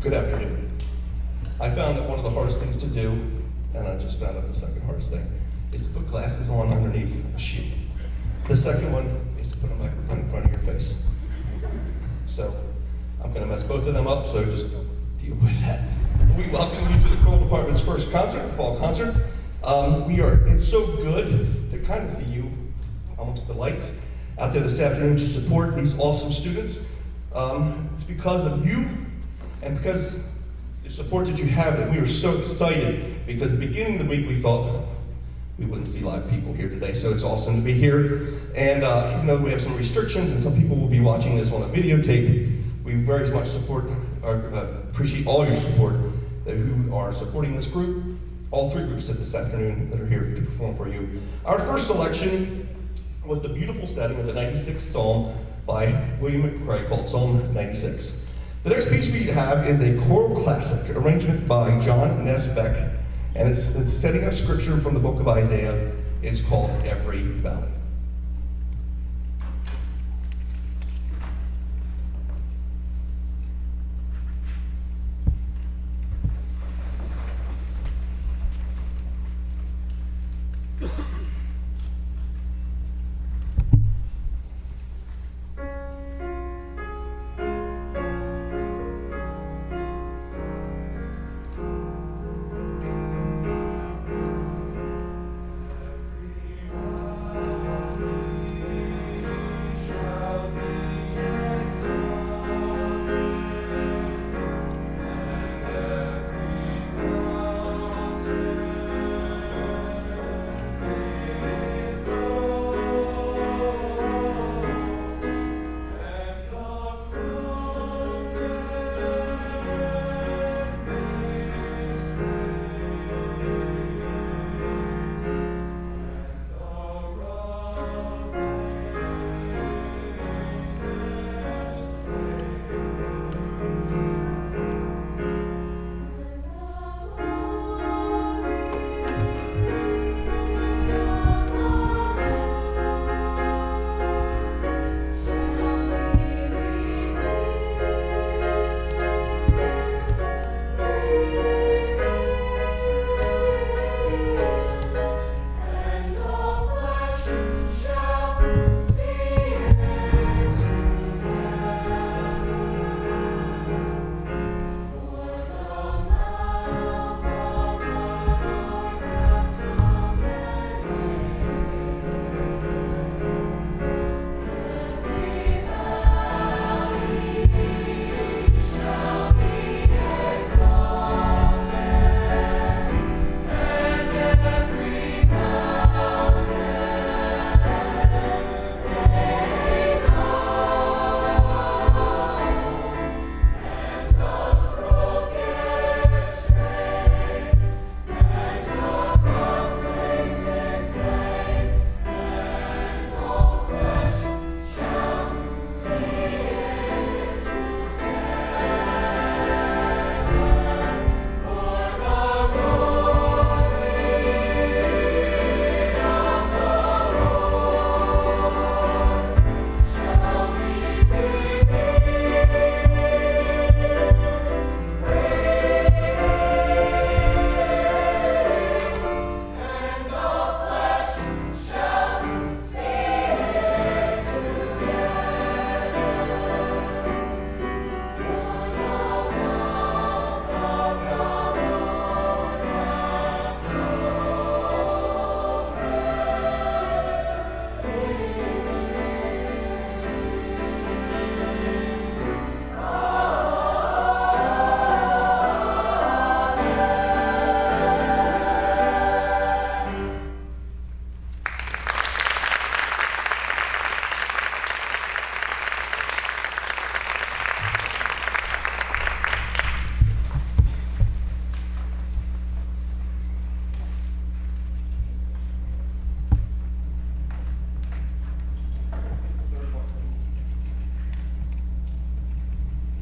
Good afternoon. I found that one of the hardest things to do, and I just found out the second hardest thing, is to put glasses on underneath a sheet. The second one is to put a microphone in front of your face. So I'm going to mess both of them up, so just deal with that. We welcome you to the Crone Department's first concert, fall concert. It's so good to kind of see you amongst the lights out there this afternoon to support these awesome students. It's because of you and because the support that you have that we are so excited, because at the beginning of the week we thought we wouldn't see live people here today, so it's awesome to be here. And even though we have some restrictions and some people will be watching this on a videotape, we very much appreciate all your support who are supporting this group. All three groups this afternoon that are here to perform for you. Our first selection was the beautiful setting of the 96th Psalm by William McRae called Psalm 96. The next piece we have is a choral classic arrangement by John Ness Beck, and it's a setting of scripture from the book of Isaiah. It's called Every Valley.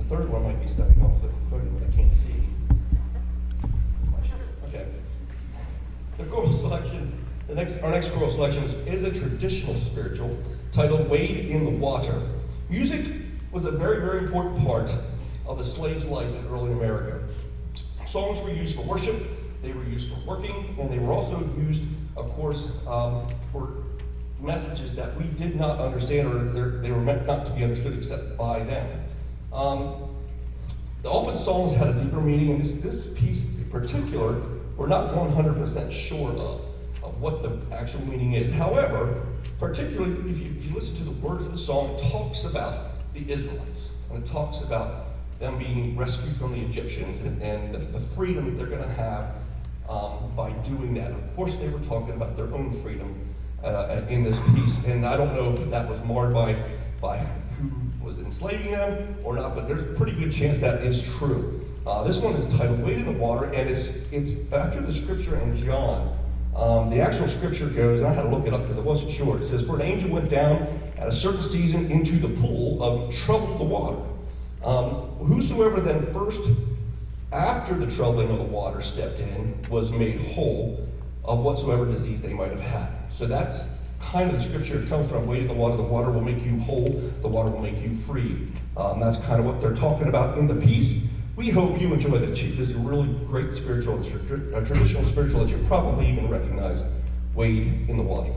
Third one might be stepping off the podium, but I can't see. Okay. The choral selection, our next choral selection is a traditional spiritual titled Wade in the Water. Music was a very, very important part of the slave's life in early America. Songs were used for worship, they were used for working, and they were also used, of course, for messages that we did not understand, or they were meant not to be understood except by them. Often songs had a deeper meaning, and this piece in particular, we're not 100% sure of what the actual meaning is. However, particularly if you listen to the words of the song, it talks about the Israelites, and it talks about them being rescued from the Egyptians and the freedom that they're going to have by doing that. Of course, they were talking about their own freedom in this piece, and I don't know if that was marred by who was enslaving them or not, but there's a pretty good chance that is true. This one is titled "Wade in the Water," and it's after the scripture in John. The actual scripture goes, and I had to look it up because I wasn't sure. It says, "For an angel went down at a certain season into the pool of troubled the water. Whosoever then first, after the troubling of the water, stepped in, was made whole of whatsoever disease they might have had." So that's kind of the scripture it comes from. Wade in the water will make you whole, the water will make you free. That's kind of what they're talking about in the piece. We hope you enjoy the chief. This is a really great spiritual, traditional spiritual that you probably even recognize, Wade in the Water.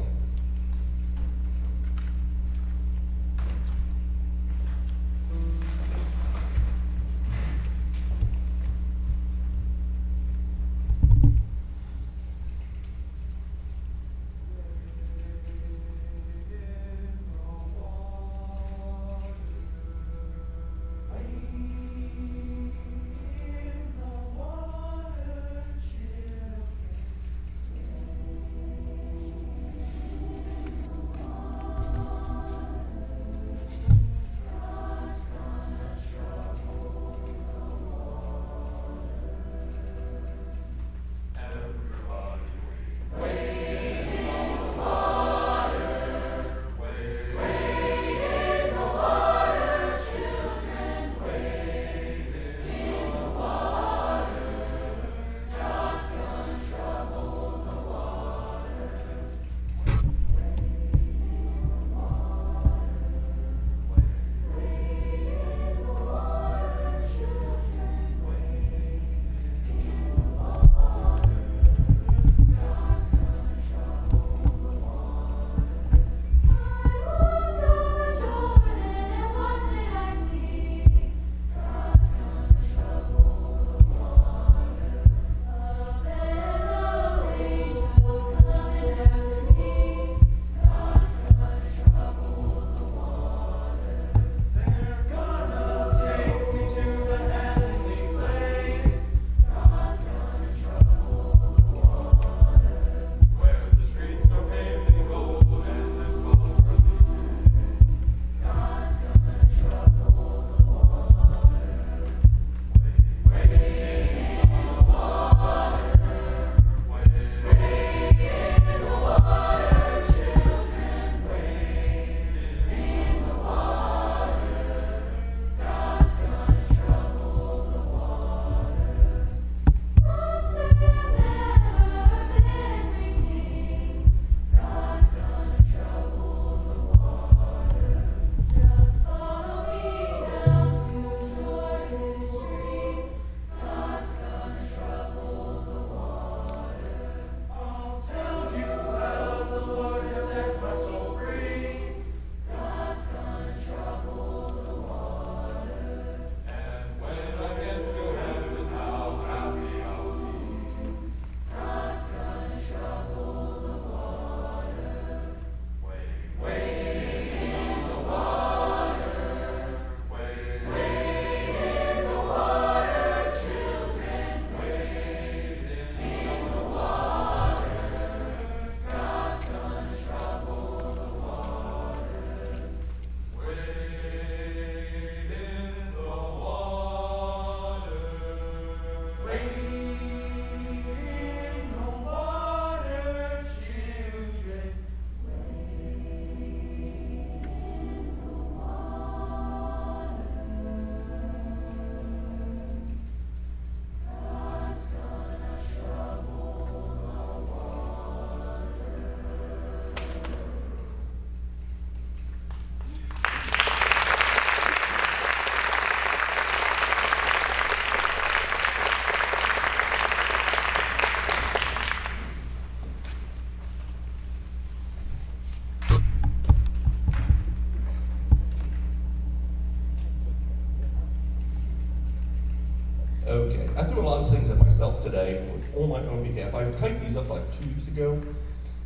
Okay, I threw a lot of things at myself today on my own behalf. I typed these up like 2 weeks ago,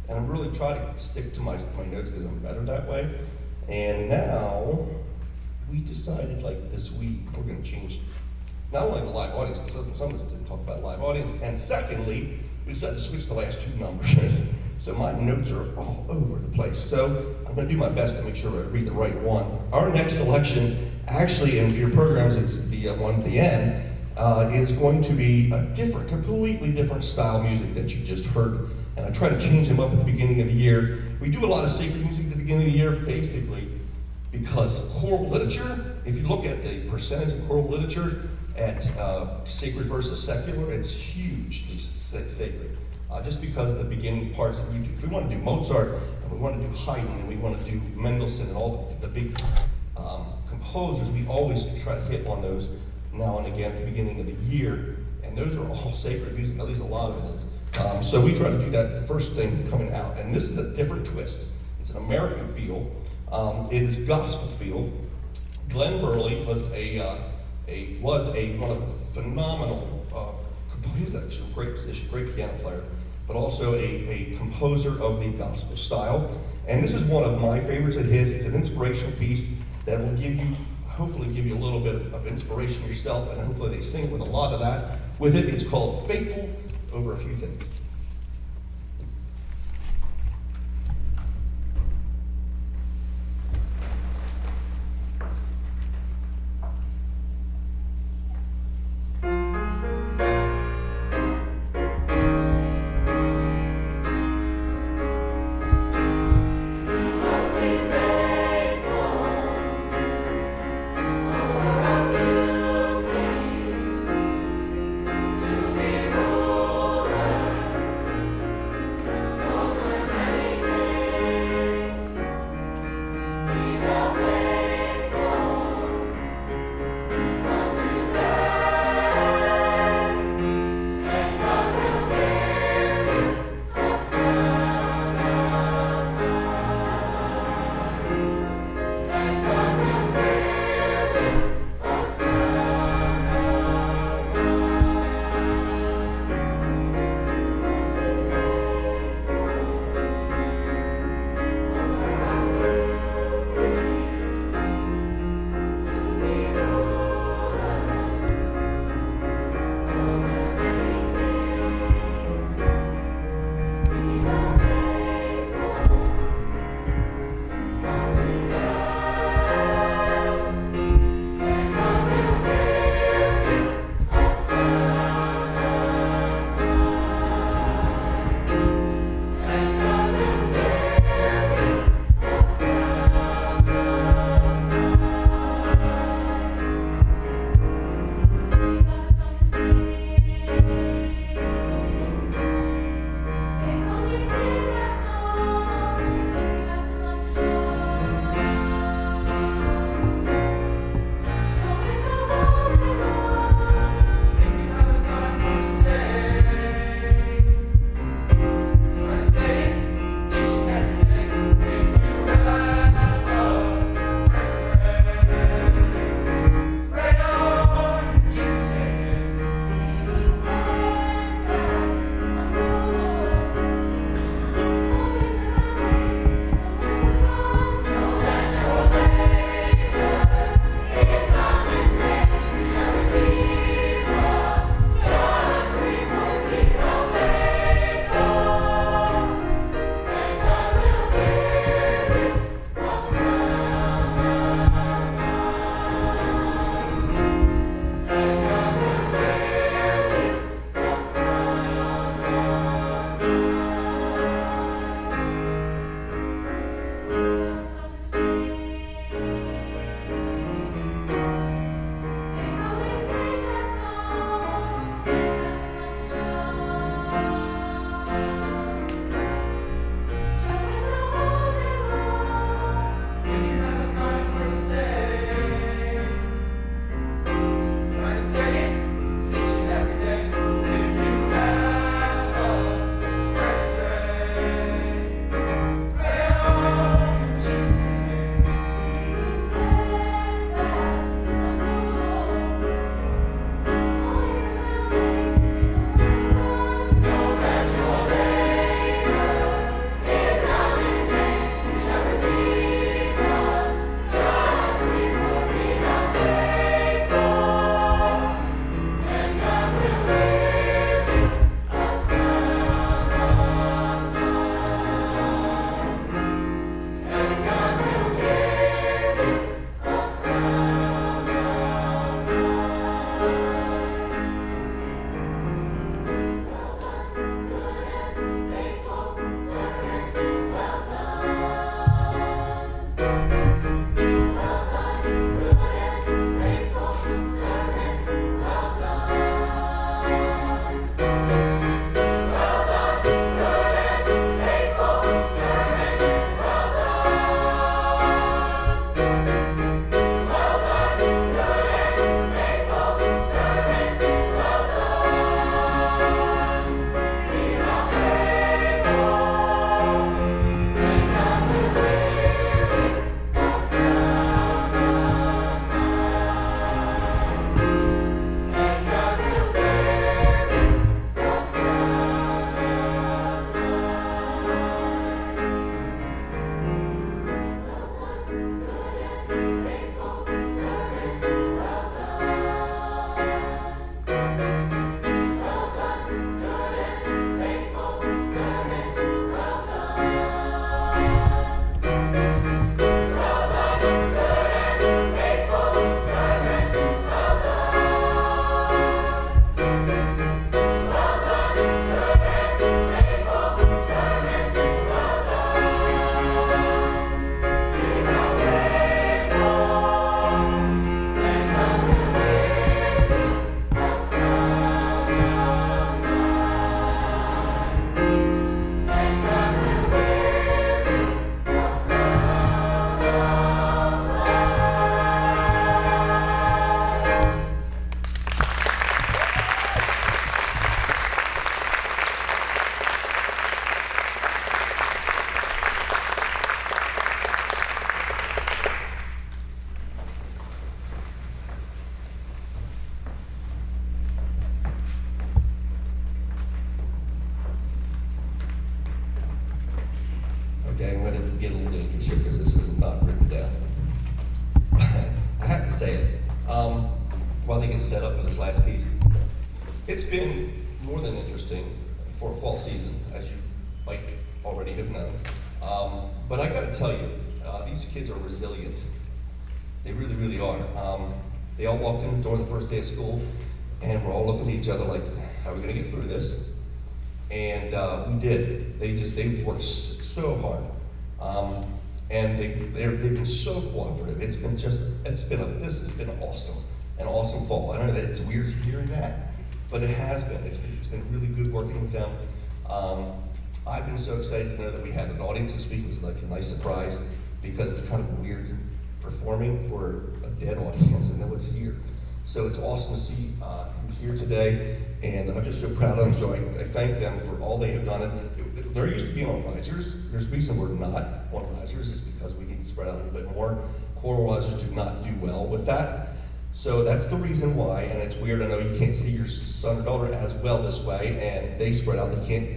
and I'm really trying to stick to my notes because I'm better that way. And now, we decided like this week, we're gonna change not only the live audience, because some of us didn't talk about live audience, and secondly, we decided to switch the last 2 numbers. So my notes are all over the place. So I'm gonna do my best to make sure I read the right one. Our next selection, actually, and for your programs, it's the one at the end, is going to be a different, completely different style music that you just heard. And I try to change them up at the beginning of the year. We do a lot of sacred music at the beginning of the year, basically, because choral literature, if you look at the percentage of choral literature at sacred versus secular, it's hugely sacred. Just because of the beginning parts that we do. If we want to do Mozart, and we want to do Haydn, and we want to do Mendelssohn, and all the big composers, we always try to hit on those now and again at the beginning of the year, and those are all sacred music, at least a lot of it is. So we try to do that the first thing coming out, and this is a different twist. It's an American feel. It is gospel feel. Glenn Burleigh was one of the phenomenal. He was actually a great musician, great piano player, but also a composer of the gospel style. And this is one of my favorites of his. It's an inspirational piece that will hopefully give you a little bit of inspiration yourself, and hopefully they sing with a lot of that with it. It's called Faithful Over a Few Things. To be ruler here because this is not written down. I have to say it. While they get set up for this last piece, it's been more than interesting for a fall season, as you might already have known. But I got to tell you, these kids are resilient. They really, really are. They all walked in the door the first day of school, and we're all looking at each other like, how are we going to get through this? And we did. They worked so hard. And they've been so cooperative. This has been awesome, an awesome fall. I know that it's weird hearing that, but it has been. It's been really good working with them. I've been so excited to know that we had an audience this week. It was like a nice surprise because it's kind of weird performing for a dead audience and no one's here. So it's awesome to see him here today, and I'm just so proud of them. So I thank them for all they have done. They're used to being on risers. There's a reason we're not on risers is because we need to spread out a little bit more. Choral risers do not do well with that. So that's the reason why, and it's weird. I know you can't see your son or daughter as well this way, and they spread out. They can't,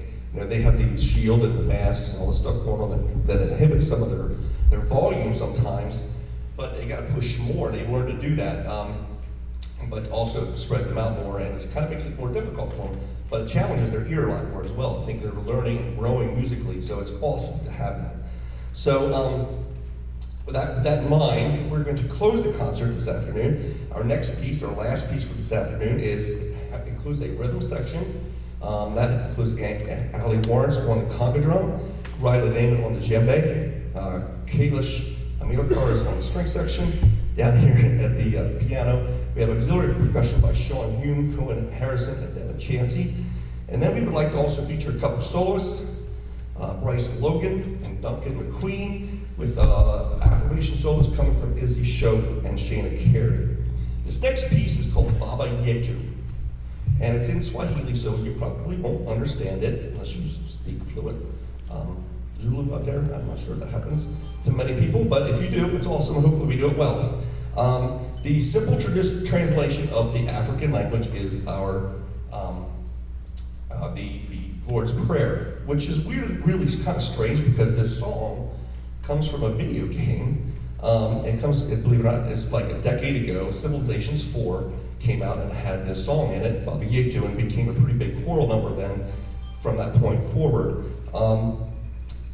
they have the shield and the masks and all this stuff going on that inhibits some of their volume sometimes, but they got to push more. They've learned to do that, but also spreads them out more, and it kind of makes it more difficult for them. But it challenges their ear a lot more as well. I think they're learning and growing musically, so it's awesome to have that. So with that in mind, we're going to close the concert this afternoon. Our next piece, our last piece for this afternoon, includes a rhythm section. That includes Elly Warntz on the conga drum, Lehman on the djembe, Kalish Amilcar is on the string section. Down here at the piano, we have auxiliary percussion by Hulme, Cohen, Harrison, and Devan, Chancey. And then we would like to also feature a couple of soloists, Bryce, Logan, and Duncan, McQueen, with affirmation solos coming from Izzy Shof and Shana Carey. This next piece is called Baba Yetu, and it's in Swahili, so you probably won't understand it unless you speak fluent Zulu out there. I'm not sure if that happens to many people, but if you do, it's awesome. Hopefully we do it well. The simple translation of the African language is the Lord's Prayer, which is really kind of strange because this song comes from a video game. Believe it or not, it's like a decade ago. Civilizations 4 came out and had this song in it, Baba Yetu, and it became a pretty big choral number then from that point forward.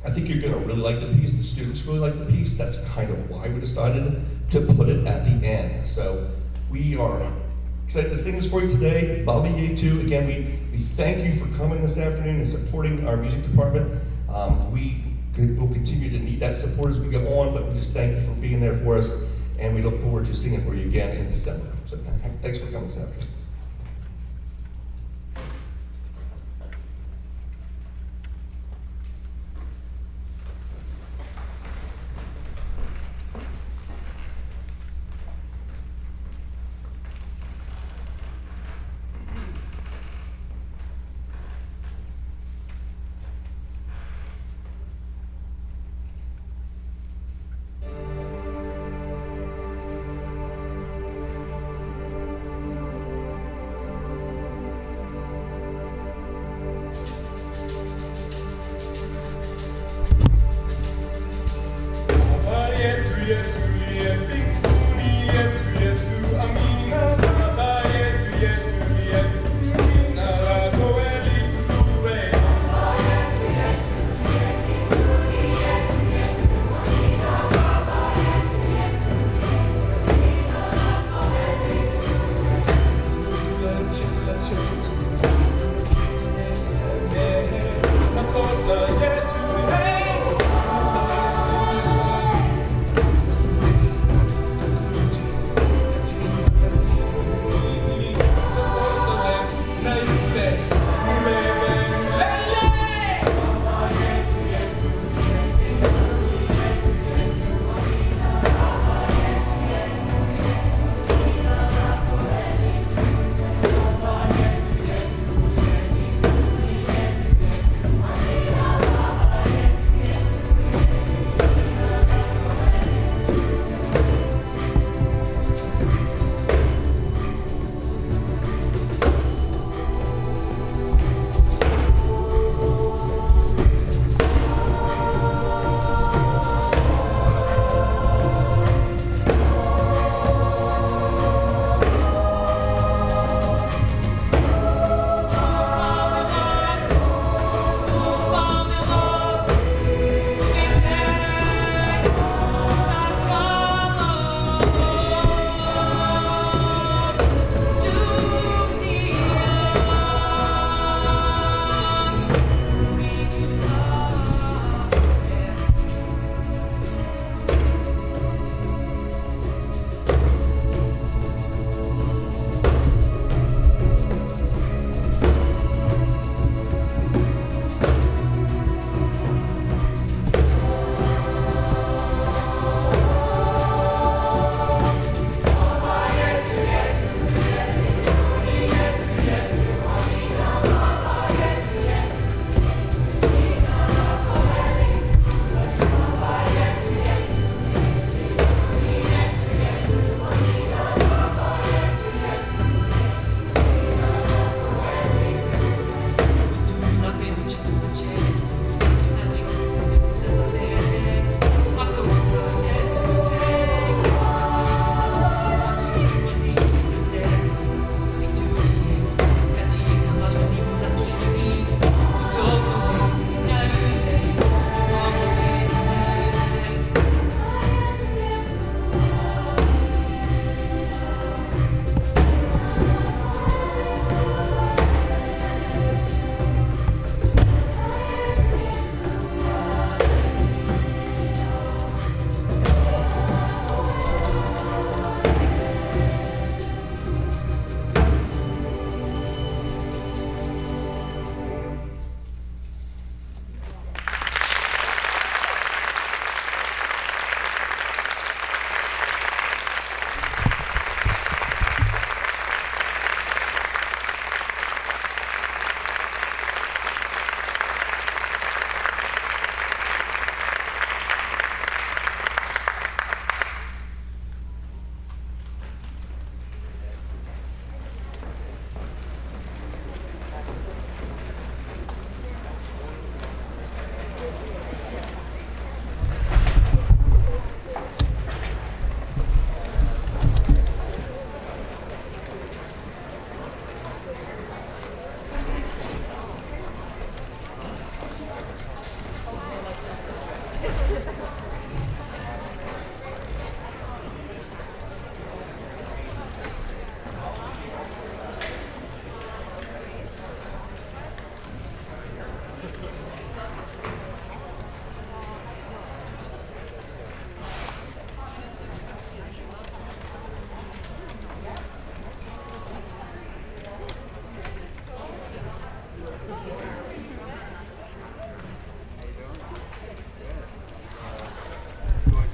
I think you're going to really like the piece. The students really like the piece. That's kind of why we decided to put it at the end. So we are excited to sing this for you today. Baba Yetu. Again, we thank you for coming this afternoon and supporting our music department. We'll continue to need that support as we go on, but we just thank you for being there for us, and we look forward to singing for you again in December. So thanks for coming this afternoon. Church.